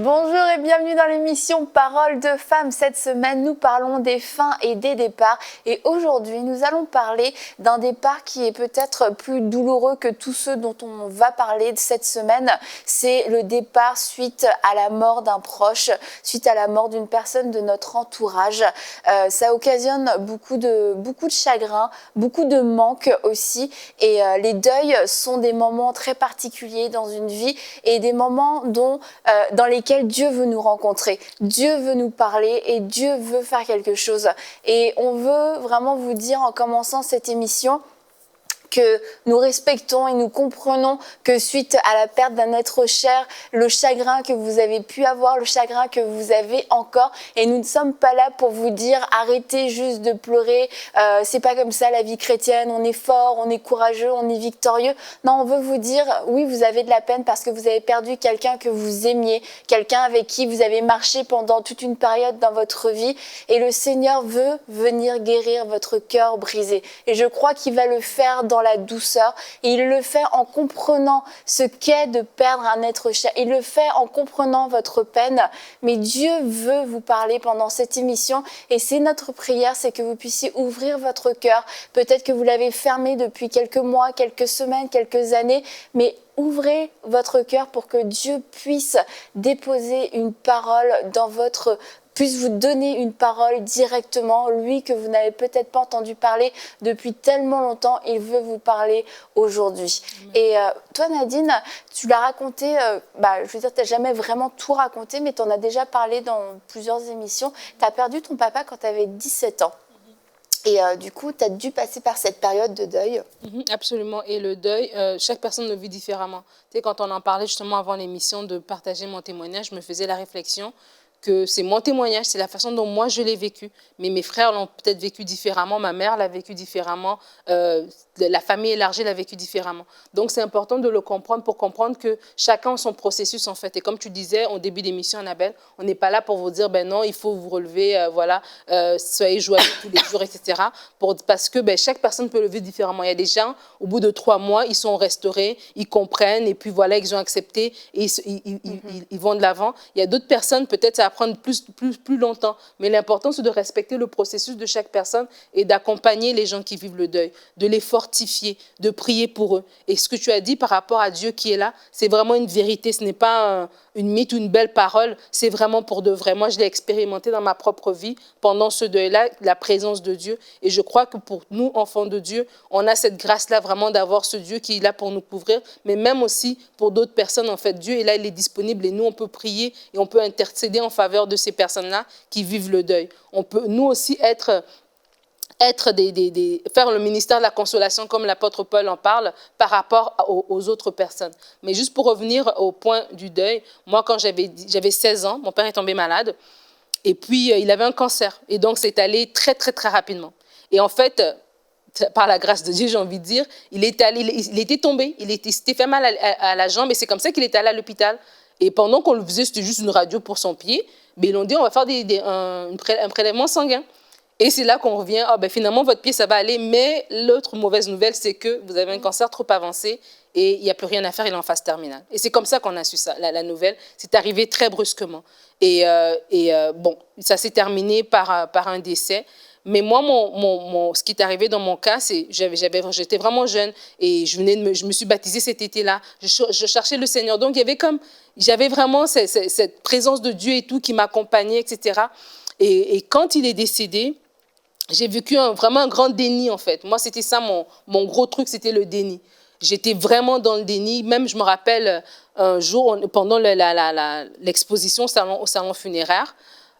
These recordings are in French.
Bonjour et bienvenue dans l'émission Parole de femmes. Cette semaine, nous parlons des fins et des départs. Et aujourd'hui, nous allons parler d'un départ qui est peut-être plus douloureux que tous ceux dont on va parler cette semaine. C'est le départ suite à la mort d'un proche, suite à la mort d'une personne de notre entourage. Ça occasionne beaucoup de chagrin, beaucoup de manque aussi. Et les deuils sont des moments très particuliers dans une vie et des moments dans lesquels Dieu veut nous rencontrer, Dieu veut nous parler et Dieu veut faire quelque chose. Et on veut vraiment vous dire en commençant cette émission que nous respectons et nous comprenons que suite à la perte d'un être cher, le chagrin que vous avez pu avoir, le chagrin que vous avez encore, et nous ne sommes pas là pour vous dire arrêtez juste de pleurer, c'est pas comme ça la vie chrétienne, on est fort, on est courageux, on est victorieux. Non, on veut vous dire oui, vous avez de la peine parce que vous avez perdu quelqu'un que vous aimiez, quelqu'un avec qui vous avez marché pendant toute une période dans votre vie, et le Seigneur veut venir guérir votre cœur brisé. Et je crois qu'il va le faire dans la douceur, et il le fait en comprenant ce qu'est de perdre un être cher. Il le fait en comprenant votre peine, mais Dieu veut vous parler pendant cette émission, et c'est notre prière, c'est que vous puissiez ouvrir votre cœur. Peut-être que vous l'avez fermé depuis quelques mois, quelques semaines, quelques années, mais ouvrez votre cœur pour que Dieu puisse déposer une parole puisse vous donner une parole directement, lui que vous n'avez peut-être pas entendu parler depuis tellement longtemps, il veut vous parler aujourd'hui. Et toi Nadine, tu l'as raconté, je veux dire, tu n'as jamais vraiment tout raconté, mais tu en as déjà parlé dans plusieurs émissions. Tu as perdu ton papa quand tu avais 17 ans. Et du coup, tu as dû passer par cette période de deuil. Absolument. Et le deuil, chaque personne le vit différemment. Tu sais, quand on en parlait justement avant l'émission de partager mon témoignage, je me faisais la réflexion que c'est mon témoignage, c'est la façon dont moi je l'ai vécu. Mais mes frères l'ont peut-être vécu différemment, ma mère l'a vécu différemment, la famille élargie l'a vécu différemment. Donc c'est important de le comprendre pour comprendre que chacun a son processus en fait. Et comme tu disais au début d'émission, Annabelle, on n'est pas là pour vous dire ben non, il faut vous relever, soyez joyeux tous les jours, etc. Parce que chaque personne peut le vivre différemment. Il y a des gens, au bout de 3 mois, ils sont restaurés, ils comprennent et puis voilà, ils ont accepté et ils vont de l'avant. Il y a d'autres personnes, peut-être ça va prendre plus longtemps. Mais l'important, c'est de respecter le processus de chaque personne et d'accompagner les gens qui vivent le deuil, de les fortifier, de prier pour eux. Et ce que tu as dit par rapport à Dieu qui est là, c'est vraiment une vérité. Ce n'est pas une mythe ou une belle parole, c'est vraiment pour de vrai. Moi, je l'ai expérimenté dans ma propre vie pendant ce deuil-là, la présence de Dieu. Et je crois que pour nous, enfants de Dieu, on a cette grâce-là vraiment d'avoir ce Dieu qui est là pour nous couvrir, mais même aussi pour d'autres personnes, en fait. Dieu est là, il est disponible et nous, on peut prier et on peut intercéder en faveur de ces personnes-là qui vivent le deuil. On peut, nous aussi, faire le ministère de la consolation comme l'apôtre Paul en parle par rapport aux autres personnes. Mais juste pour revenir au point du deuil, moi, quand j'avais 16 ans, mon père est tombé malade et puis il avait un cancer. Et donc, c'est allé très, très, très rapidement. Et en fait, par la grâce de Dieu, j'ai envie de dire, il était tombé, il s'était fait mal à la jambe et c'est comme ça qu'il était allé à l'hôpital. Et pendant qu'on le faisait, c'était juste une radio pour son pied, mais ils l'ont dit, on va faire un prélèvement sanguin. Et c'est là qu'on revient, finalement, votre pied, ça va aller, mais l'autre mauvaise nouvelle, c'est que vous avez un cancer trop avancé et il n'y a plus rien à faire, il est en phase terminale. Et c'est comme ça qu'on a su ça, la nouvelle. C'est arrivé très brusquement. Et ça s'est terminé par un décès. Mais moi, ce qui est arrivé dans mon cas, c'est j'étais vraiment jeune et je me suis baptisée cet été-là. Je cherchais le Seigneur. Donc, j'avais vraiment cette présence de Dieu et tout qui m'accompagnait, etc. Et quand il est décédé, j'ai vécu vraiment un grand déni, en fait. Moi, c'était ça, mon gros truc, c'était le déni. J'étais vraiment dans le déni. Même, je me rappelle, un jour, pendant l'exposition au salon funéraire,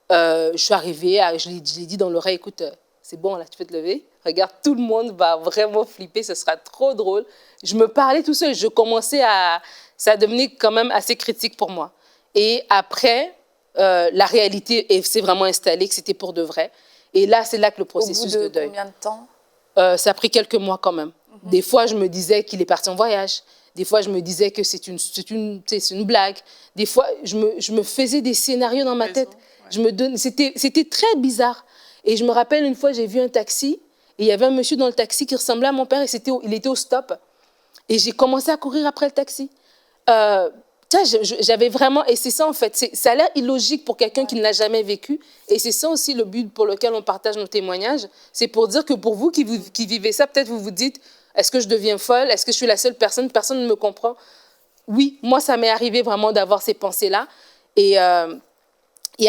je suis arrivée, je l'ai dit dans l'oreille, écoute, c'est bon, là, tu peux te lever. Regarde, tout le monde va vraiment flipper, ce sera trop drôle. Je me parlais tout seul, ça devenait quand même assez critique pour moi. Et après, la réalité s'est vraiment installée, que c'était pour de vrai. Et là, c'est là que le processus de deuil. Au bout de combien de temps? Ça a pris quelques mois quand même. Des fois, je me disais qu'il est parti en voyage. Des fois, je me disais que c'est une blague. Des fois, je me faisais des scénarios dans ma tête. C'était très bizarre. Et je me rappelle, une fois, j'ai vu un taxi. Et il y avait un monsieur dans le taxi qui ressemblait à mon père. Et il était au stop. Et j'ai commencé à courir après le taxi. tu vois, j'avais vraiment, et c'est ça en fait, ça a l'air illogique pour quelqu'un qui ne l'a jamais vécu, et c'est ça aussi le but pour lequel on partage nos témoignages, c'est pour dire que pour vous qui vivez ça, peut-être vous vous dites, est-ce que je deviens folle, est-ce que je suis la seule personne ne me comprend? Oui, moi ça m'est arrivé vraiment d'avoir ces pensées-là, et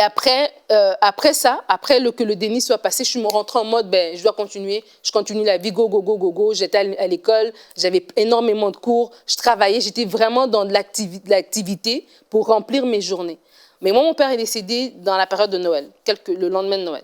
après ça, après que le déni soit passé, je suis rentrée en mode, ben, je dois continuer. Je continue la vie, go, go, go, go, go. J'étais à l'école, j'avais énormément de cours, je travaillais, j'étais vraiment dans de l'activité pour remplir mes journées. Mais moi, mon père est décédé dans la période de Noël, le lendemain de Noël.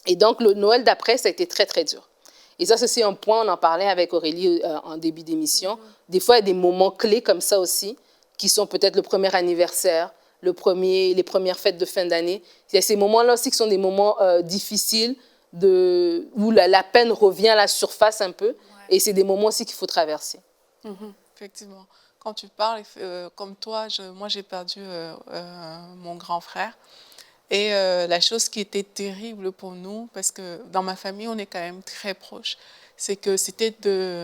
Et donc, le Noël d'après, ça a été très, très dur. Et ça, c'est un point, on en parlait avec Aurélie en début d'émission. Des fois, il y a des moments clés comme ça aussi, qui sont peut-être le premier anniversaire, les premières fêtes de fin d'année. Il y a ces moments-là aussi qui sont des moments difficiles, où la peine revient à la surface un peu. Ouais. Et c'est des moments aussi qu'il faut traverser. Effectivement. Quand tu parles, comme toi, moi, j'ai perdu mon grand frère. Et la chose qui était terrible pour nous, parce que dans ma famille, on est quand même très proches, c'est que c'était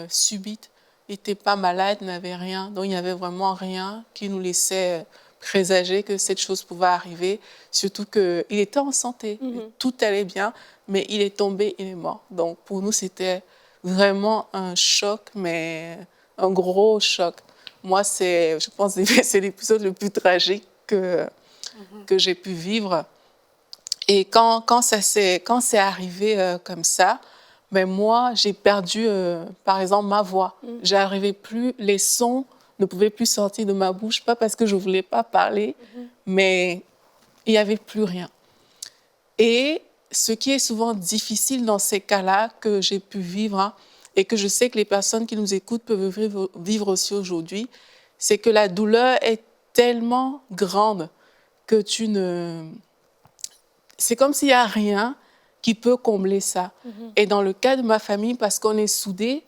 subite. Il n'était pas malade, il n'avait rien. Donc, il n'y avait vraiment rien qui nous laissait présager que cette chose pouvait arriver, surtout qu'il était en santé, tout allait bien, mais il est tombé, il est mort. Donc pour nous, c'était vraiment un choc, mais un gros choc. Moi, je pense que c'est l'épisode le plus tragique que j'ai pu vivre. Et quand c'est arrivé comme ça, ben moi, j'ai perdu, par exemple, ma voix. J'arrivais plus, les sons ne pouvait plus sortir de ma bouche, pas parce que je ne voulais pas parler, mais il n'y avait plus rien. Et ce qui est souvent difficile dans ces cas-là que j'ai pu vivre, et que je sais que les personnes qui nous écoutent peuvent vivre aussi aujourd'hui, c'est que la douleur est tellement grande que c'est comme s'il n'y a rien qui peut combler ça. Et dans le cas de ma famille, parce qu'on est soudés,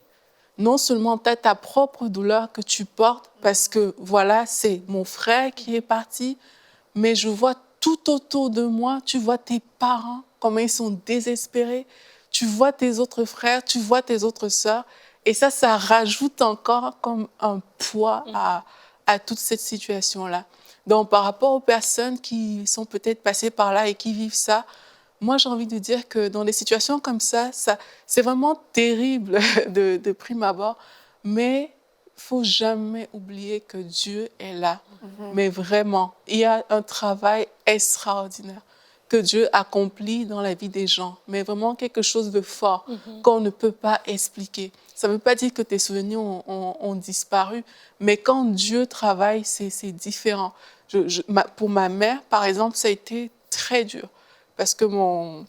non seulement tu as ta propre douleur que tu portes, parce que voilà, c'est mon frère qui est parti, mais je vois tout autour de moi, tu vois tes parents, comment ils sont désespérés, tu vois tes autres frères, tu vois tes autres sœurs, et ça rajoute encore comme un poids à toute cette situation-là. Donc, par rapport aux personnes qui sont peut-être passées par là et qui vivent ça, moi, j'ai envie de dire que dans des situations comme ça c'est vraiment terrible de prime abord, mais il ne faut jamais oublier que Dieu est là. Mais vraiment, il y a un travail extraordinaire que Dieu accomplit dans la vie des gens, mais vraiment quelque chose de fort qu'on ne peut pas expliquer. Ça ne veut pas dire que tes souvenirs ont disparu, mais quand Dieu travaille, c'est différent. Pour ma mère, par exemple, ça a été très dur. Parce que mon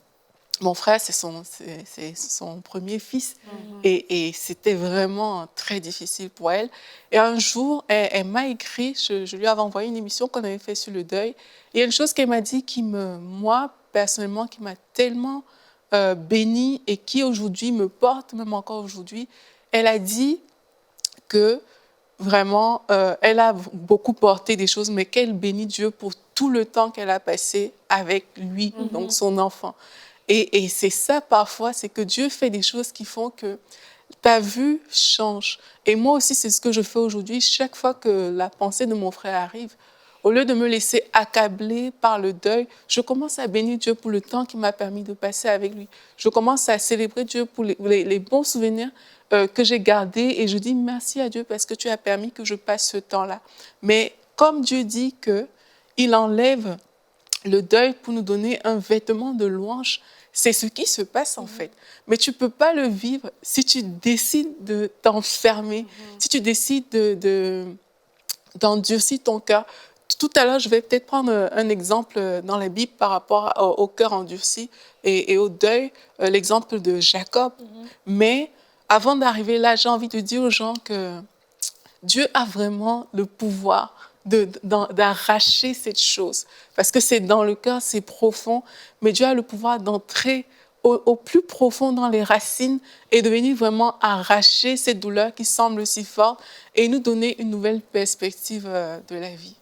frère, c'est son premier fils. Et c'était vraiment très difficile pour elle. Et un jour, elle m'a écrit, je lui avais envoyé une émission qu'on avait faite sur le deuil. Il y a une chose qu'elle m'a dit moi, personnellement, qui m'a tellement bénie et qui aujourd'hui me porte, même encore aujourd'hui. Elle a dit que vraiment, elle a beaucoup porté des choses, mais qu'elle bénit Dieu pour tout le temps qu'elle a passé avec lui, donc son enfant. Et c'est ça parfois, c'est que Dieu fait des choses qui font que ta vue change. Et moi aussi, c'est ce que je fais aujourd'hui. Chaque fois que la pensée de mon frère arrive, au lieu de me laisser accabler par le deuil, je commence à bénir Dieu pour le temps qu'il m'a permis de passer avec lui. Je commence à célébrer Dieu pour les bons souvenirs que j'ai gardés, et je dis merci à Dieu parce que tu as permis que je passe ce temps-là. Mais comme Dieu dit qu'il enlève le deuil pour nous donner un vêtement de louange, c'est ce qui se passe en fait. Mais tu ne peux pas le vivre si tu décides de t'enfermer, si tu décides d'endurcir ton cœur. Tout à l'heure, je vais peut-être prendre un exemple dans la Bible par rapport au cœur endurci et au deuil, l'exemple de Jacob. Mais avant d'arriver là, j'ai envie de dire aux gens que Dieu a vraiment le pouvoir d'arracher cette chose. Parce que c'est dans le cœur, c'est profond, mais Dieu a le pouvoir d'entrer au plus profond dans les racines et de venir vraiment arracher cette douleur qui semble si forte et nous donner une nouvelle perspective de la vie.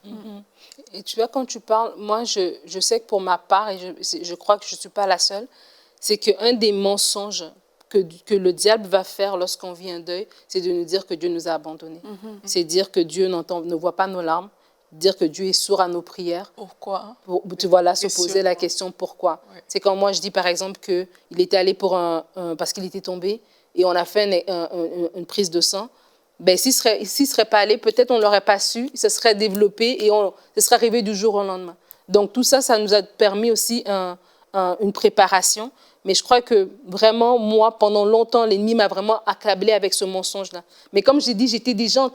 Et tu vois, quand tu parles, moi, je sais que pour ma part, et je crois que je ne suis pas la seule, c'est qu'un des mensonges que le diable va faire lorsqu'on vit un deuil, c'est de nous dire que Dieu nous a abandonnés. C'est dire que Dieu ne voit pas nos larmes, dire que Dieu est sourd à nos prières. Pourquoi? Tu vois là, se poser la question pourquoi. Ouais. C'est quand moi je dis par exemple qu'il était allé parce qu'il était tombé et on a fait une prise de sang. Ben, s'il serait pas allé, peut-être on l'aurait pas su, il se serait développé et ce serait arrivé du jour au lendemain. Donc tout ça, ça nous a permis aussi une préparation. Mais je crois que vraiment, moi, pendant longtemps, l'ennemi m'a vraiment accablé avec ce mensonge-là. Mais comme j'ai dit, j'étais déjà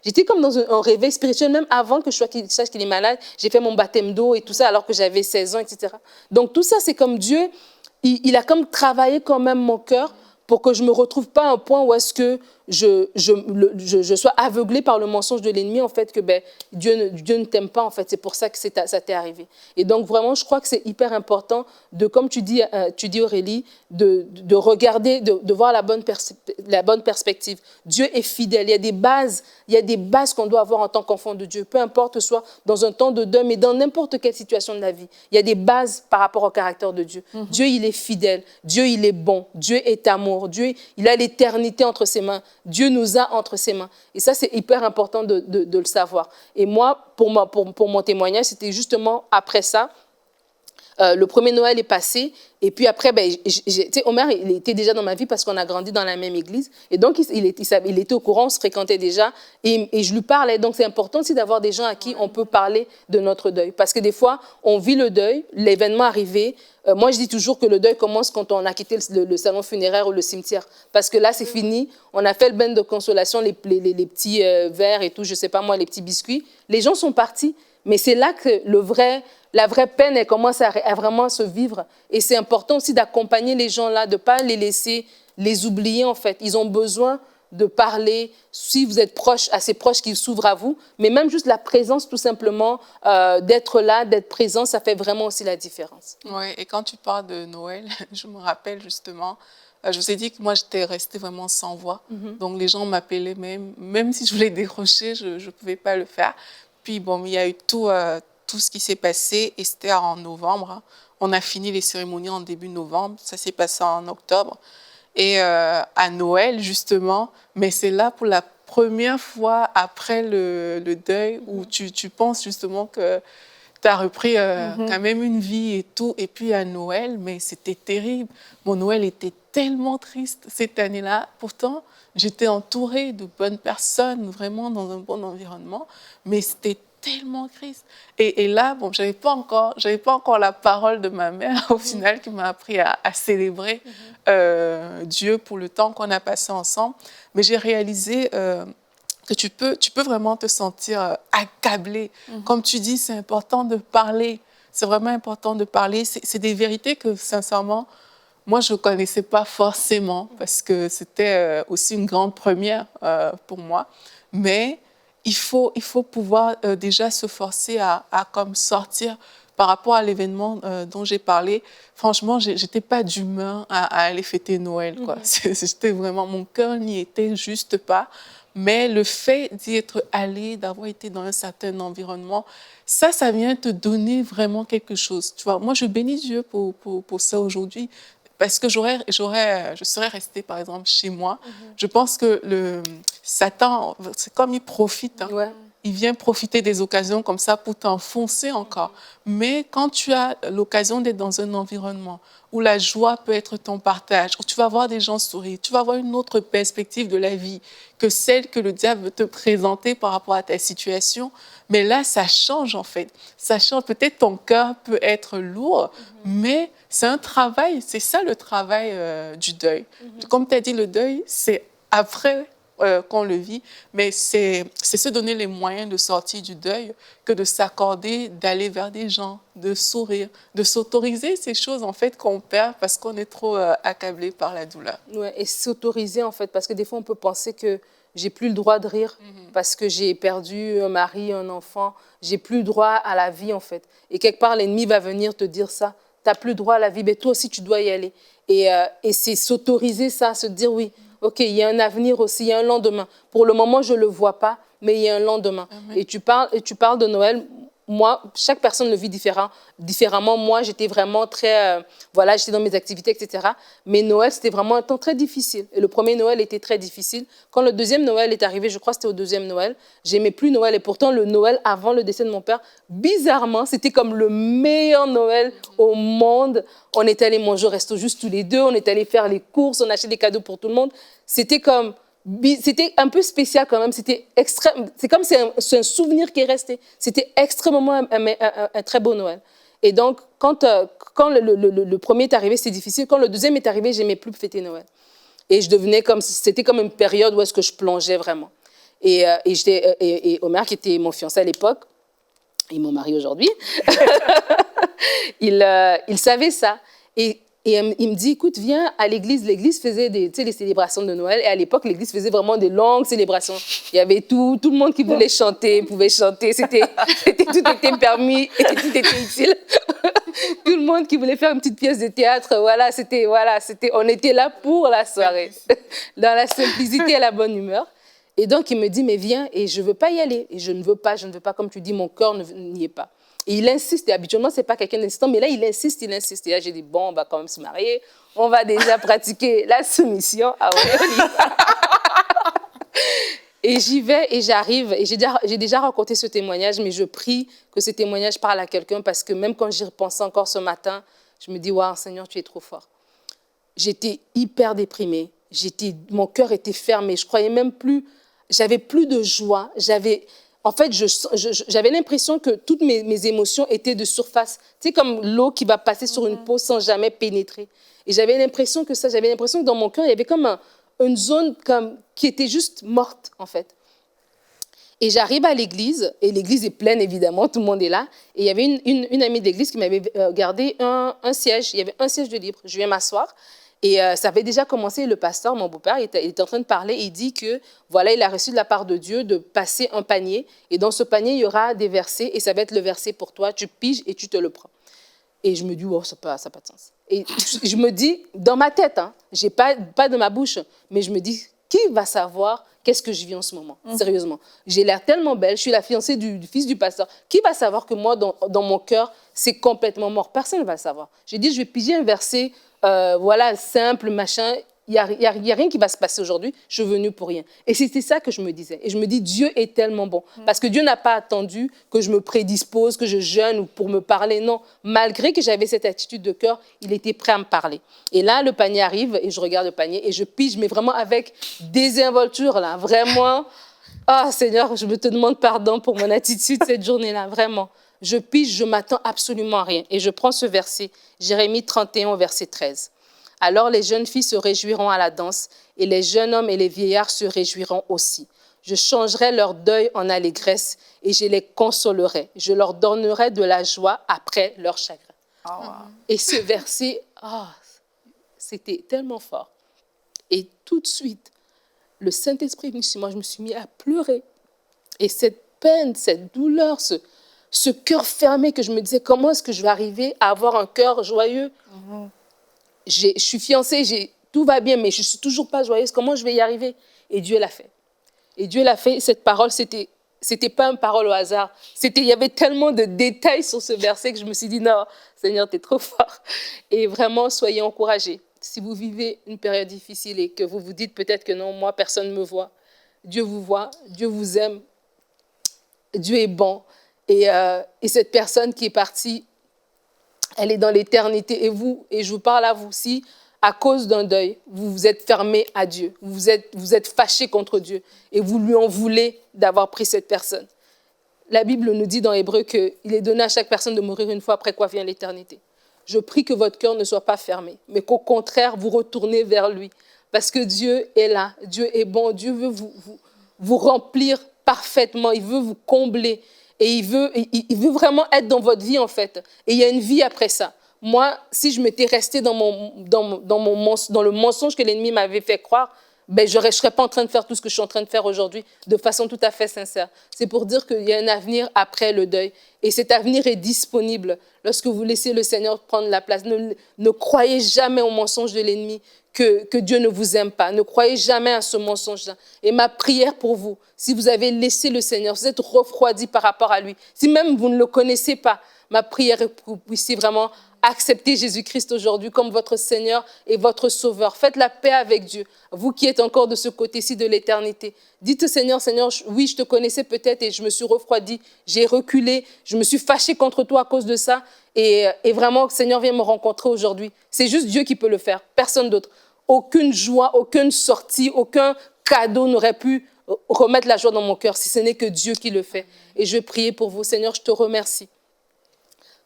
j'étais comme dans un réveil spirituel, même avant que je sache qu'il est malade. J'ai fait mon baptême d'eau et tout ça, alors que j'avais 16 ans, etc. Donc tout ça, c'est comme Dieu, il a comme travaillé quand même mon cœur pour que je ne me retrouve pas à un point où est-ce que je sois aveuglée par le mensonge de l'ennemi, en fait, que ben, Dieu ne t'aime pas, en fait. C'est pour ça que ça t'est arrivé. Et donc, vraiment, je crois que c'est hyper important comme tu dis Aurélie, de regarder, de voir la bonne perspective. Dieu est fidèle. Il y a des bases qu'on doit avoir en tant qu'enfant de Dieu, peu importe soit dans un temps de deuil, mais dans n'importe quelle situation de la vie. Il y a des bases par rapport au caractère de Dieu. Dieu, il est fidèle. Dieu, il est bon. Dieu est amour. Dieu, il a l'éternité entre ses mains. Dieu nous a entre ses mains. Et ça, c'est hyper important de le savoir. Et moi, pour mon témoignage, c'était justement après ça. Le premier Noël est passé. Et puis après, ben, Omer, il était déjà dans ma vie parce qu'on a grandi dans la même église. Et donc, il était au courant, on se fréquentait déjà. Et je lui parlais. Donc, c'est important aussi d'avoir des gens à qui on peut parler de notre deuil. Parce que des fois, on vit le deuil, l'événement arrivé. Moi, je dis toujours que le deuil commence quand on a quitté le salon funéraire ou le cimetière. Parce que là, c'est fini. On a fait le bain de consolation, les petits verres et tout, je ne sais pas moi, les petits biscuits. Les gens sont partis. Mais c'est là que la vraie peine, elle commence à vraiment se vivre. Et c'est important aussi d'accompagner les gens là, de ne pas les laisser les oublier en fait. Ils ont besoin de parler, si vous êtes assez proche qu'ils s'ouvrent à vous. Mais même juste la présence tout simplement, d'être là, d'être présent, ça fait vraiment aussi la différence. Oui, et quand tu parles de Noël, je me rappelle justement, je vous ai dit que moi j'étais restée vraiment sans voix. Donc les gens m'appelaient même si je voulais décrocher, je ne pouvais pas le faire. Puis bon, il y a eu tout ce qui s'est passé et c'était en novembre. Hein. On a fini les cérémonies en début novembre, ça s'est passé en octobre. Et à Noël, justement, mais c'est là pour la première fois après le deuil où tu penses justement que tu as repris quand même une vie et tout. Et puis à Noël, mais c'était terrible. Mon Noël était tellement triste cette année-là. Pourtant, j'étais entourée de bonnes personnes, vraiment dans un bon environnement, mais c'était tellement triste. Et là, bon, j'avais pas encore la parole de ma mère, au final, qui m'a appris à célébrer Dieu pour le temps qu'on a passé ensemble. Mais j'ai réalisé que tu peux vraiment te sentir accablé. Comme tu dis, c'est important de parler. C'est vraiment important de parler. C'est des vérités que, sincèrement, moi, je ne connaissais pas forcément parce que c'était aussi une grande première pour moi. Mais il faut pouvoir déjà se forcer à comme sortir par rapport à l'événement dont j'ai parlé. Franchement, je n'étais pas d'humeur à aller fêter Noël. Quoi. C'était vraiment, mon cœur n'y était juste pas. Mais le fait d'y être allé, d'avoir été dans un certain environnement, ça vient te donner vraiment quelque chose. Tu vois, moi, je bénis Dieu pour ça aujourd'hui. Parce que je serais restée, par exemple, chez moi. Je pense que Satan, c'est comme il profite. Hein. Ouais. Il vient profiter des occasions comme ça pour t'enfoncer encore. Mais quand tu as l'occasion d'être dans un environnement où la joie peut être ton partage, où tu vas voir des gens sourire, tu vas avoir une autre perspective de la vie que celle que le diable veut te présenter par rapport à ta situation. Mais là, ça change en fait. Ça change. Peut-être ton cœur peut être lourd, mais c'est un travail. C'est ça le travail du deuil. Comme tu as dit, le deuil, c'est après qu'on le vit, mais c'est se donner les moyens de sortir du deuil que de s'accorder, d'aller vers des gens, de sourire, de s'autoriser ces choses en fait qu'on perd parce qu'on est trop accablé par la douleur. Ouais, et s'autoriser en fait, parce que des fois on peut penser que j'ai plus le droit de rire parce que j'ai perdu un mari, un enfant, j'ai plus le droit à la vie en fait. Et quelque part l'ennemi va venir te dire ça, tu n'as plus le droit à la vie, mais toi aussi tu dois y aller. Et c'est s'autoriser ça, se dire oui. OK, il y a un avenir aussi, il y a un lendemain. Pour le moment, je ne le vois pas, mais il y a un lendemain. Et tu parles de Noël. moi, chaque personne le vit différemment. Moi, j'étais vraiment très, voilà, j'étais dans mes activités, etc. Mais Noël, c'était vraiment un temps très difficile. Et le premier Noël était très difficile. Quand le deuxième Noël est arrivé, je crois que c'était au deuxième Noël, j'aimais plus Noël. Et pourtant, le Noël avant le décès de mon père, bizarrement, c'était comme le meilleur Noël au monde. On était allés manger au resto juste tous les deux, on était allés faire les courses, on achetait des cadeaux pour tout le monde. C'était un peu spécial quand même. C'était extrême. C'est comme c'est un souvenir qui est resté. C'était extrêmement un très beau Noël. Et donc, quand le premier est arrivé, c'était difficile. Quand le deuxième est arrivé, j'aimais plus fêter Noël. Et c'était comme une période où est-ce que je plongeais vraiment. Et Omer, qui était mon fiancé à l'époque, et mon mari aujourd'hui, il savait ça. Et il me dit, écoute, viens à l'église. L'église faisait les célébrations de Noël. Et à l'époque, l'église faisait vraiment des longues célébrations. Il y avait tout le monde qui voulait chanter, pouvait chanter. Tout était permis et tout était utile. Tout le monde qui voulait faire une petite pièce de théâtre, on était là pour la soirée, dans la simplicité et la bonne humeur. Et donc, il me dit, mais viens, et je ne veux pas y aller. Et je ne veux pas, comme tu dis, mon cœur n'y est pas. Et il insiste, et habituellement, ce n'est pas quelqu'un d'insistant, mais là, il insiste. Et là, j'ai dit, bon, on va quand même se marier, on va déjà pratiquer la soumission. Ah ouais, on y va. Et j'y vais, et j'arrive, et j'ai déjà raconté ce témoignage, mais je prie que ce témoignage parle à quelqu'un, parce que même quand j'y repensais encore ce matin, je me dis, waouh, Seigneur, tu es trop fort. J'étais hyper déprimée, mon cœur était fermé, je croyais même plus, j'avais plus de joie, en fait, j'avais l'impression que toutes mes émotions étaient de surface. Tu sais, comme l'eau qui va passer sur une peau sans jamais pénétrer. Et j'avais l'impression que dans mon cœur, il y avait comme une zone qui était juste morte, en fait. Et j'arrive à l'église, et l'église est pleine, évidemment, tout le monde est là. Et il y avait une amie de l'église qui m'avait gardé un siège. Il y avait un siège de libre. Je viens m'asseoir. Et ça avait déjà commencé, le pasteur, mon beau-père, il était en train de parler, il dit que, voilà, il a reçu de la part de Dieu de passer un panier, et dans ce panier, il y aura des versets, et ça va être le verset pour toi, tu piges et tu te le prends. Et je me dis, oh, ça n'a pas de sens. Et je me dis, dans ma tête, hein, j'ai pas de ma bouche, mais je me dis, qui va savoir qu'est-ce que je vis en ce moment, sérieusement. J'ai l'air tellement belle, je suis la fiancée du fils du pasteur. Qui va savoir que moi, dans mon cœur, c'est complètement mort? Personne ne va le savoir. J'ai dit, je vais piger un verset, voilà, simple, machin. Il n'y a rien qui va se passer aujourd'hui. Je suis venue pour rien. Et c'était ça que je me disais. Et je me dis, Dieu est tellement bon. Parce que Dieu n'a pas attendu que je me prédispose, que je jeûne ou pour me parler. Non, malgré que j'avais cette attitude de cœur, il était prêt à me parler. Et là, le panier arrive et je regarde le panier et je pige, mais vraiment avec désinvolture, là. Vraiment, oh Seigneur, je te demande pardon pour mon attitude cette journée-là. Vraiment. Je pige, je m'attends absolument à rien. Et je prends ce verset, Jérémie 31, verset 13. Alors les jeunes filles se réjouiront à la danse, et les jeunes hommes et les vieillards se réjouiront aussi. Je changerai leur deuil en allégresse, et je les consolerai. Je leur donnerai de la joie après leur chagrin. Oh, wow. Et ce verset, c'était tellement fort. Et tout de suite, le Saint-Esprit est venu sur moi, je me suis mis à pleurer. Et cette peine, cette douleur, ce cœur fermé que je me disais, comment est-ce que je vais arriver à avoir un cœur joyeux? Je suis fiancée, tout va bien, mais je ne suis toujours pas joyeuse. Comment je vais y arriver? Et Dieu l'a fait. Et Dieu l'a fait. Cette parole, c'était pas une parole au hasard. Il y avait tellement de détails sur ce verset que je me suis dit, non, Seigneur, tu es trop fort. Et vraiment, soyez encouragés. Si vous vivez une période difficile et que vous vous dites peut-être que non, moi, personne ne me voit. Dieu vous voit, Dieu vous aime. Dieu est bon. Et cette personne qui est partie, elle est dans l'éternité. Et je vous parle à vous, si à cause d'un deuil, vous vous êtes fermé à Dieu, vous êtes fâché contre Dieu et vous lui en voulez d'avoir pris cette personne. La Bible nous dit dans Hébreux qu'il est donné à chaque personne de mourir une fois, après quoi vient l'éternité. Je prie que votre cœur ne soit pas fermé, mais qu'au contraire, vous retournez vers lui. Parce que Dieu est là, Dieu est bon, Dieu veut vous remplir parfaitement, il veut vous combler. Et il veut vraiment être dans votre vie, en fait. Et il y a une vie après ça. Moi, si je m'étais restée dans le mensonge que l'ennemi m'avait fait croire, ben, je ne serais pas en train de faire tout ce que je suis en train de faire aujourd'hui de façon tout à fait sincère. C'est pour dire qu'il y a un avenir après le deuil. Et cet avenir est disponible lorsque vous laissez le Seigneur prendre la place. Ne croyez jamais au mensonge de l'ennemi que Dieu ne vous aime pas. Ne croyez jamais à ce mensonge-là. Et ma prière pour vous, si vous avez laissé le Seigneur, si vous êtes refroidi par rapport à lui, si même vous ne le connaissez pas, ma prière est que vous puissiez vraiment accepter Jésus-Christ aujourd'hui comme votre Seigneur et votre Sauveur. Faites la paix avec Dieu, vous qui êtes encore de ce côté-ci de l'éternité. Dites au Seigneur, Seigneur, oui, je te connaissais peut-être et je me suis refroidi, j'ai reculé, je me suis fâché contre toi à cause de ça. Et vraiment, Seigneur, viens me rencontrer aujourd'hui. C'est juste Dieu qui peut le faire, personne d'autre. Aucune joie, aucune sortie, aucun cadeau n'aurait pu remettre la joie dans mon cœur si ce n'est que Dieu qui le fait. Et je vais prier pour vous. Seigneur, je te remercie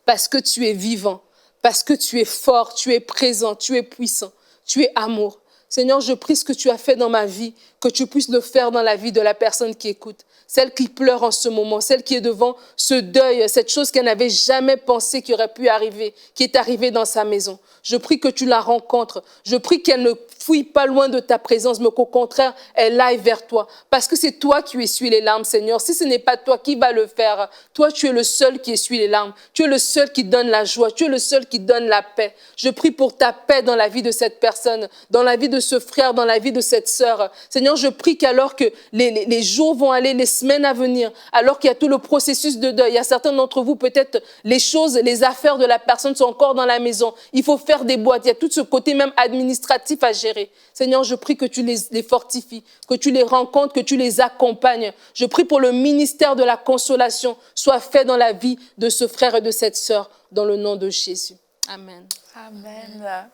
parce que tu es vivant, parce que tu es fort, tu es présent, tu es puissant, tu es amour. Seigneur, je prie ce que tu as fait dans ma vie, que tu puisses le faire dans la vie de la personne qui écoute, celle qui pleure en ce moment, celle qui est devant ce deuil, cette chose qu'elle n'avait jamais pensé qui aurait pu arriver, qui est arrivée dans sa maison. Je prie que tu la rencontres. Je prie qu'elle ne fuit pas loin de ta présence, mais qu'au contraire, elle aille vers toi. Parce que c'est toi qui essuies les larmes, Seigneur. Si ce n'est pas toi, qui va le faire? Toi, tu es le seul qui essuie les larmes. Tu es le seul qui donne la joie. Tu es le seul qui donne la paix. Je prie pour ta paix dans la vie de cette personne, dans la vie de ce frère, dans la vie de cette sœur. Seigneur, je prie qu'alors que les jours vont aller, les semaines à venir, alors qu'il y a tout le processus de deuil, il y a certains d'entre vous, peut-être les choses, les affaires de la personne sont encore dans la maison. Il faut faire des boîtes. Il y a tout ce côté même administratif à gérer. Seigneur, je prie que tu les fortifies, que tu les rencontres, que tu les accompagnes. Je prie pour le ministère de la consolation soit fait dans la vie de ce frère et de cette sœur, dans le nom de Jésus. Amen. Amen.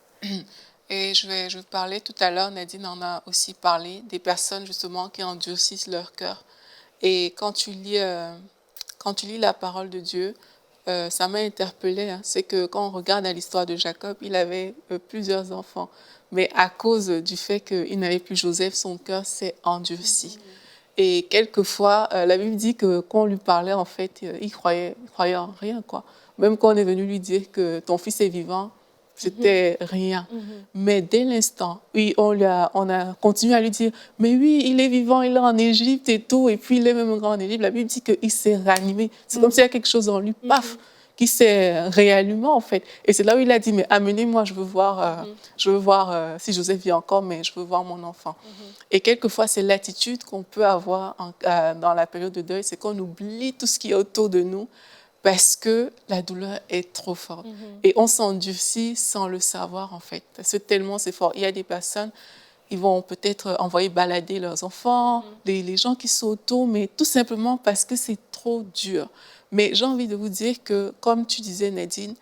Et je vais parler tout à l'heure, Nadine en a aussi parlé, des personnes justement qui endurcissent leur cœur. Et quand tu lis la parole de Dieu, ça m'a interpellée. Hein. C'est que quand on regarde à l'histoire de Jacob, il avait plusieurs enfants. Mais à cause du fait qu'il n'avait plus Joseph, son cœur s'est endurci. Et quelquefois, la Bible dit que quand on lui parlait, en fait, il croyait en rien, quoi. Même quand on est venu lui dire que ton fils est vivant, c'était rien. Mais dès l'instant, oui, on a continué à lui dire, mais oui, il est vivant, il est en Égypte et tout, et puis il est même en Égypte. La Bible dit qu'il s'est ranimé. C'est comme s'il y a quelque chose en lui, paf, qui s'est réallumé, en fait. Et c'est là où il a dit, mais amenez-moi, je veux voir si Joseph vit encore, mais je veux voir mon enfant. Et quelquefois, c'est l'attitude qu'on peut avoir dans la période de deuil, c'est qu'on oublie tout ce qui est autour de nous, parce que la douleur est trop forte. Et on s'endurcit sans le savoir, en fait. Parce que tellement c'est fort. Il y a des personnes, ils vont peut-être envoyer balader leurs enfants, les gens qui sont autour, mais tout simplement parce que c'est trop dur. Mais j'ai envie de vous dire que, comme tu disais, Nadine,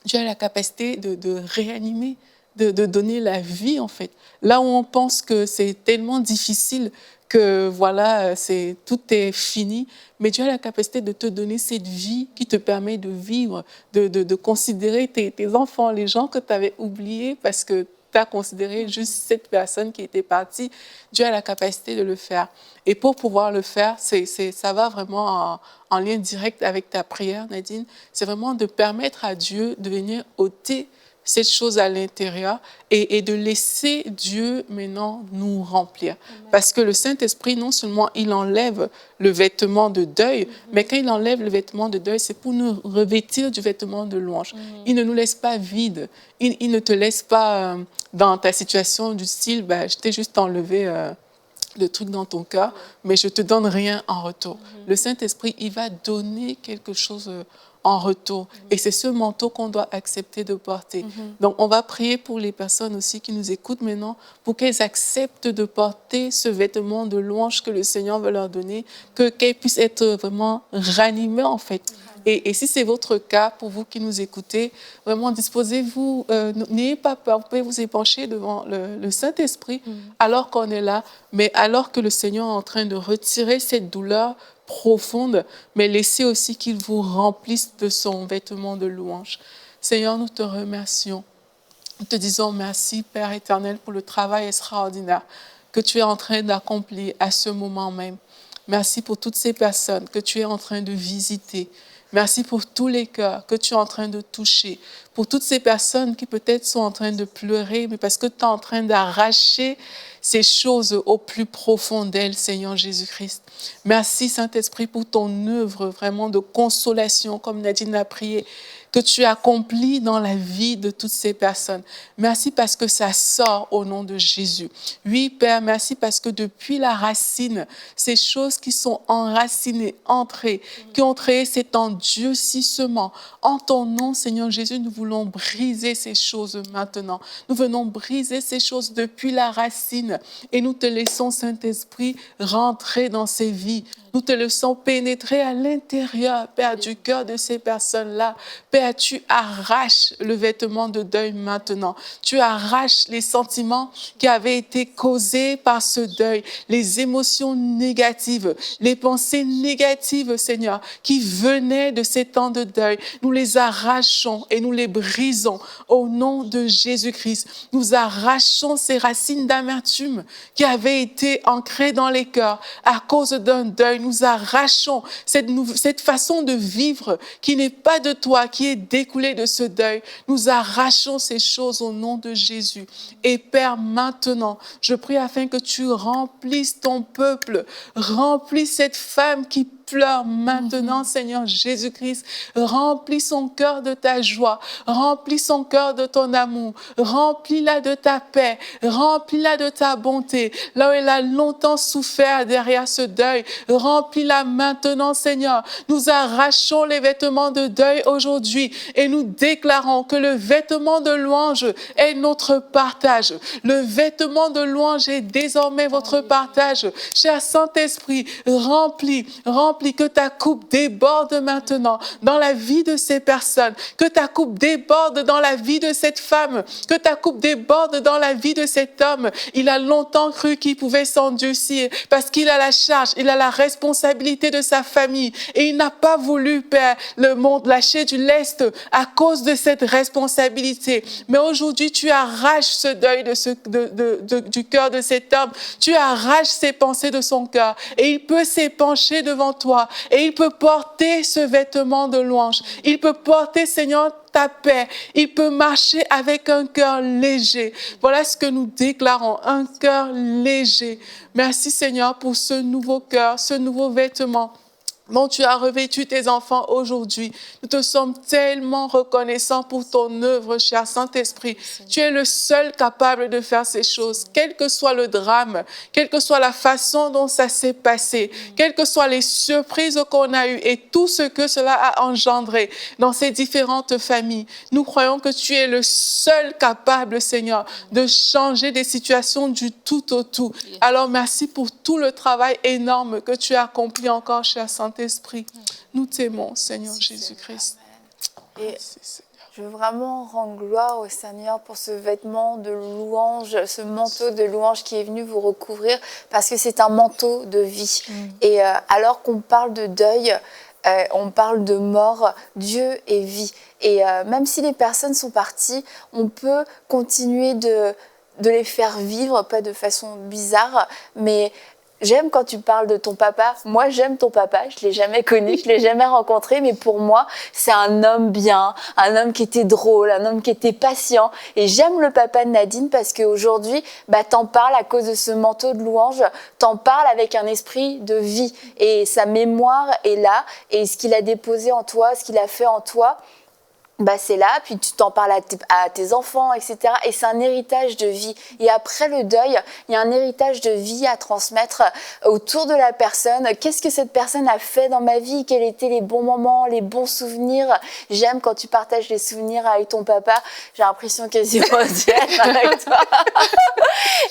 Dieu a la capacité de réanimer, de donner la vie, en fait. Là où on pense que c'est tellement difficile que voilà, tout est fini, mais Dieu a la capacité de te donner cette vie qui te permet de vivre, de considérer tes enfants, les gens que tu avais oubliés parce que tu as considéré juste cette personne qui était partie. Dieu a la capacité de le faire. Et pour pouvoir le faire, ça va vraiment en lien direct avec ta prière, Nadine. C'est vraiment de permettre à Dieu de venir ôter cette chose à l'intérieur et de laisser Dieu maintenant nous remplir. Parce que le Saint-Esprit, non seulement il enlève le vêtement de deuil, mais quand il enlève le vêtement de deuil, c'est pour nous revêtir du vêtement de louange. Il ne nous laisse pas vides. Il ne te laisse pas dans ta situation du style, je t'ai juste enlevé le truc dans ton cœur, mais je ne te donne rien en retour. Le Saint-Esprit, il va donner quelque chose en retour. Et c'est ce manteau qu'on doit accepter de porter. Donc, on va prier pour les personnes aussi qui nous écoutent maintenant, pour qu'elles acceptent de porter ce vêtement de louange que le Seigneur veut leur donner, qu'elles puissent être vraiment ranimées, en fait. Et si c'est votre cas, pour vous qui nous écoutez, vraiment disposez-vous, n'ayez pas peur, vous pouvez vous épancher devant le Saint-Esprit alors qu'on est là, mais alors que le Seigneur est en train de retirer cette douleur profonde, mais laissez aussi qu'il vous remplisse de son vêtement de louange. Seigneur, nous te remercions. Nous te disons merci, Père éternel, pour le travail extraordinaire que tu es en train d'accomplir à ce moment même. Merci pour toutes ces personnes que tu es en train de visiter. Merci pour tous les cœurs que tu es en train de toucher. Pour toutes ces personnes qui peut-être sont en train de pleurer, mais parce que tu es en train d'arracher ces choses au plus profond d'elles, Seigneur Jésus-Christ. Merci, Saint-Esprit, pour ton œuvre vraiment de consolation, comme Nadine a prié. que tu accomplis dans la vie de toutes ces personnes. Merci parce que ça sort au nom de Jésus. Oui, Père, merci parce que depuis la racine, ces choses qui sont enracinées, entrées, qui ont créé cet endurcissement, en ton nom, Seigneur Jésus, nous voulons briser ces choses maintenant. Nous venons briser ces choses depuis la racine et nous te laissons, Saint-Esprit, rentrer dans ces vies. Nous te laissons pénétrer à l'intérieur, Père, du cœur de ces personnes-là. Père, tu arraches le vêtement de deuil maintenant. Tu arraches les sentiments qui avaient été causés par ce deuil, les émotions négatives, les pensées négatives, Seigneur, qui venaient de ces temps de deuil. Nous les arrachons et nous les brisons au nom de Jésus-Christ. Nous arrachons ces racines d'amertume qui avaient été ancrées dans les cœurs à cause d'un deuil. Nous arrachons cette façon de vivre qui n'est pas de toi, qui est découlée de ce deuil. Nous arrachons ces choses au nom de Jésus. Et Père, maintenant, je prie afin que tu remplisses ton peuple, remplis cette femme qui pleure maintenant, Seigneur Jésus-Christ. Remplis son cœur de ta joie, remplis son cœur de ton amour, remplis-la de ta paix, remplis-la de ta bonté. Là où elle a longtemps souffert derrière ce deuil, remplis-la maintenant, Seigneur. Nous arrachons les vêtements de deuil aujourd'hui et nous déclarons que le vêtement de louange est notre partage. Le vêtement de louange est désormais votre partage. Cher Saint-Esprit, remplis, que ta coupe déborde maintenant dans la vie de ces personnes, que ta coupe déborde dans la vie de cette femme, que ta coupe déborde dans la vie de cet homme. Il a longtemps cru qu'il pouvait s'endurcir parce qu'il a la charge, il a la responsabilité de sa famille et il n'a pas voulu, Père, le monde lâcher du lest à cause de cette responsabilité. Mais aujourd'hui, tu arraches ce deuil du cœur de cet homme, tu arraches ses pensées de son cœur et il peut s'épancher devant toi et il peut porter ce vêtement de louange. Il peut porter, Seigneur, ta paix. Il peut marcher avec un cœur léger. Voilà ce que nous déclarons, un cœur léger. Merci, Seigneur, pour ce nouveau cœur, ce nouveau vêtement dont tu as revêtu tes enfants aujourd'hui. Nous te sommes tellement reconnaissants pour ton œuvre, cher Saint-Esprit. Tu es le seul capable de faire ces choses, quel que soit le drame, quelle que soit la façon dont ça s'est passé, quelles que soient les surprises qu'on a eues et tout ce que cela a engendré dans ces différentes familles. Nous croyons que tu es le seul capable, Seigneur, de changer des situations du tout au tout. Alors merci pour tout le travail énorme que tu as accompli encore, cher Saint-Esprit. Nous t'aimons, Seigneur Jésus-Christ. Et je veux vraiment rendre gloire au Seigneur pour ce vêtement de louange, ce manteau de louange qui est venu vous recouvrir parce que c'est un manteau de vie. Et alors qu'on parle de deuil, on parle de mort, Dieu est vie. Et même si les personnes sont parties, on peut continuer de les faire vivre, pas de façon bizarre, mais j'aime quand tu parles de ton papa. Moi, j'aime ton papa. Je ne l'ai jamais connu, je ne l'ai jamais rencontré. Mais pour moi, c'est un homme bien, un homme qui était drôle, un homme qui était patient. Et j'aime le papa de Nadine parce qu'aujourd'hui, t'en parles à cause de ce manteau de louange. T'en parles avec un esprit de vie. Et sa mémoire est là. Et ce qu'il a déposé en toi, ce qu'il a fait en toi, c'est là, puis tu t'en parles à tes enfants, etc. Et c'est un héritage de vie. Et après le deuil, il y a un héritage de vie à transmettre autour de la personne. Qu'est-ce que cette personne a fait dans ma vie? Quels étaient les bons moments, les bons souvenirs? J'aime quand tu partages les souvenirs avec ton papa. J'ai l'impression qu'ils y reviennent avec toi.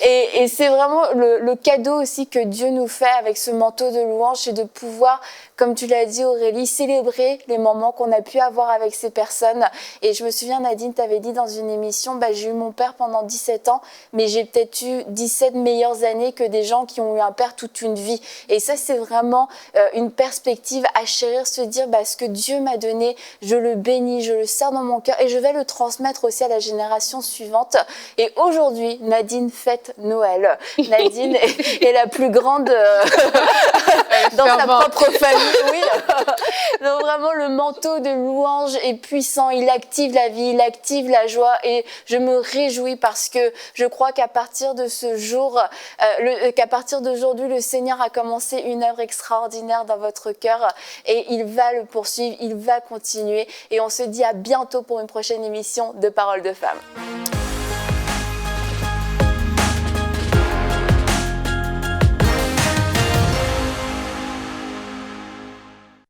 Et c'est vraiment le cadeau aussi que Dieu nous fait avec ce manteau de louange, c'est de pouvoir, comme tu l'as dit Aurélie, célébrer les moments qu'on a pu avoir avec ces personnes. Et je me souviens, Nadine, t'avais dit dans une émission, j'ai eu mon père pendant 17 ans, mais j'ai peut-être eu 17 meilleures années que des gens qui ont eu un père toute une vie. Et ça, c'est vraiment une perspective à chérir, se dire, ce que Dieu m'a donné, je le bénis, je le serre dans mon cœur et je vais le transmettre aussi à la génération suivante. Et aujourd'hui, Nadine fête Noël. Nadine est la plus grande dans sa propre famille. Oui. Donc vraiment, le manteau de louange est puissant. puissant, il active la vie, il active la joie et je me réjouis parce que je crois qu'à partir de ce jour, qu'à partir d'aujourd'hui, le Seigneur a commencé une œuvre extraordinaire dans votre cœur et il va le poursuivre, il va continuer et on se dit à bientôt pour une prochaine émission de Paroles de Femmes.